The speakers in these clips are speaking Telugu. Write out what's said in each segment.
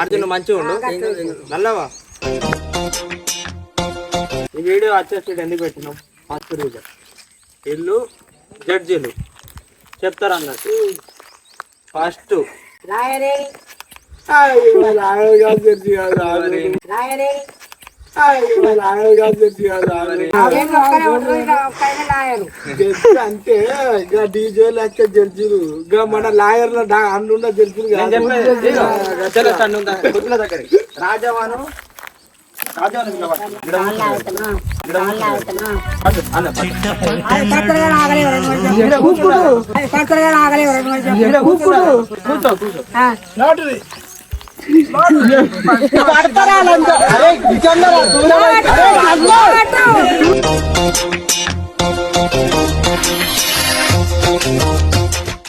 అర్జున్ మంచిగా ఉండు నల్లవా. ఈ వీడియో వచ్చేసి ఎందుకు పెట్టినాం? ఫస్ట్ రీజన్ వీళ్ళు జడ్జీలు చెప్తారు అన్నట్టు. ఫస్ట్ అంటే ఇక డీజేలు వచ్చే జడ్జీలు ఇక మన లాయర్ల అందున్న జడ్జీలు దగ్గర రాజవాను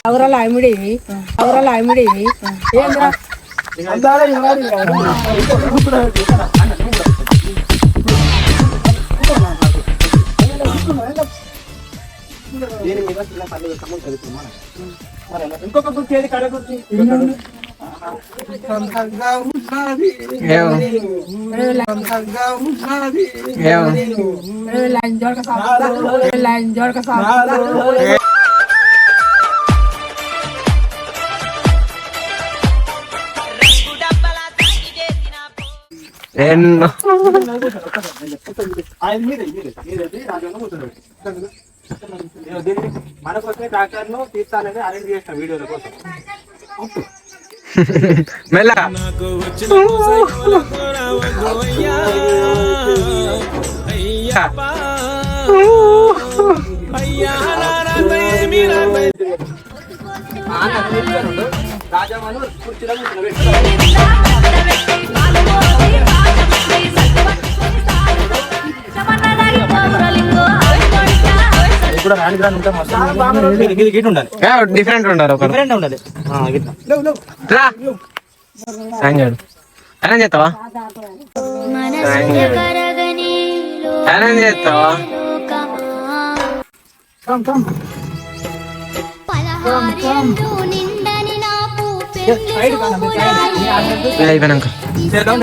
అవరాల అమ్మిడేవి ఏంద్రా దీని మీద చిన్న పల్లె చదువుతున్నా. ఇంకొక గుర్తు ఏది కడ గుర్తు మనకొచ్చే డాక్టర్ ను తీర్చాలని అరేంజ్ చేసిన వీడియోల కోసం. రాజావాను కుర్చీలో డిఫరెంట్ ఉండాలి చేస్తావా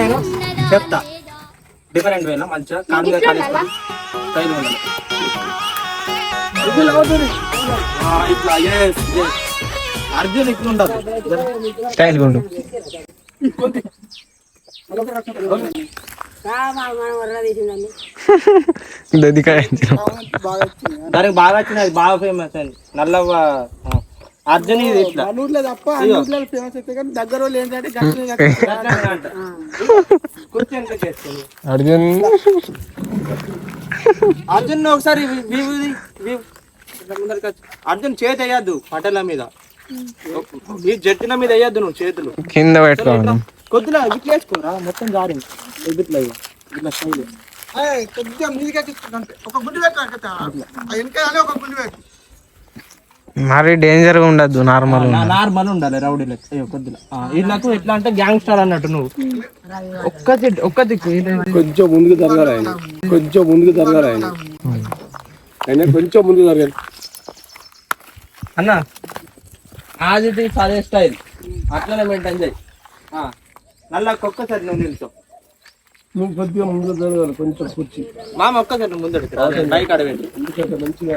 నేను చెప్తా. డిఫరెంట్ వేలో మంచిగా కానుగా స్టైల్ ఉండాలి. అర్జున్ ఇట్లా ఉండదు స్టైల్ ఉండు. దానికి బాగా వచ్చింది, అది బాగా ఫేమస్ అయింది. నల్లవ్వ అర్జున్ ఇది ఇట్లా తప్ప ఫేమస్ అయితే కానీ దగ్గర వాళ్ళు ఏంటంటే అర్జున్ అర్జున్ ఒకసారి అర్జున్ చేతి వేయద్దు పటేల మీద, ఈ జడ్జిల మీద వేయద్దు నువ్వు చేతులు కింద పెట్టుకోవాలి. కొద్దిగా ఇట్లా వేసుకోరా మొత్తం జారింది ఇట్లా ఇట్లా స్టైల్ కొద్దిగా మీదికి ఒక గుండి ఒక గుండి పెట్టు. మరి డేంజర్ గా ఉండద్దు, నార్మల్ ఉండాలి. రౌడీ లెక్క కొద్దిగా వీళ్ళకు ఎట్లా అంటే గ్యాంగ్స్టర్ అన్నట్టు. నువ్వు ఒక్క దిక్కు కొంచెం ముందుకు జరగాలి, ఆయన కొంచెం ముందుకు జరగాలి, ఆయన కొంచెం ముందుకు జరగాలి అన్న. అది అదే స్టైల్ అట్లనే మెయింటైన్ చేయి. నల్ల ఒక్కసారి నువ్వు నిల్చో, నువ్వు కొద్దిగా ముందు జరగాలి కొంచెం కూర్చి. మామ ఒక్కసారి నువ్వు ముందడికి రా, బైక్ ఆడబెట్టి మంచిగా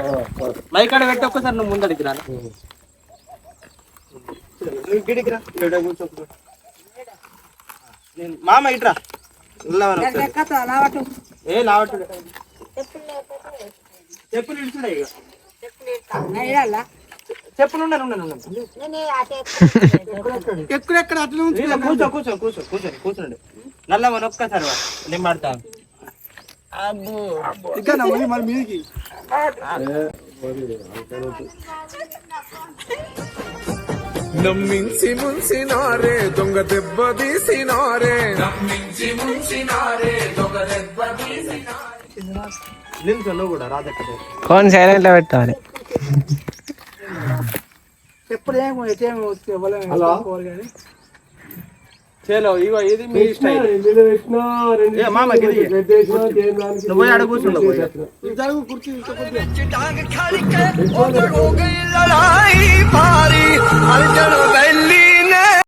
బైక్ ఆడబెట్టి ఒక్కసారి నువ్వు ముందడికి రా. గిడికి రా కూర్చో. మామ ఇట్రా ఏ లావట్టు చెప్పులు ఇడుచుడే ఇక చెప్పులు ఎక్కడెక్కడ అట్లా కూర్చోండి. నల్ల మన ఒక్కసారి నేను పడతాను. మరి మీదికి నమ్మించి ముంచినారే దొంగ దెబ్బ తీసినారే, నిల్చోలో కూడా రాదక్క ఫోన్ సైలెంట్ లో పెట్టాలి. చెప్పుడు చలో ఇగో ఇది మీ స్టైల్. మామ నువ్వు ఆడ కూర్చుండవు లడాయి పారి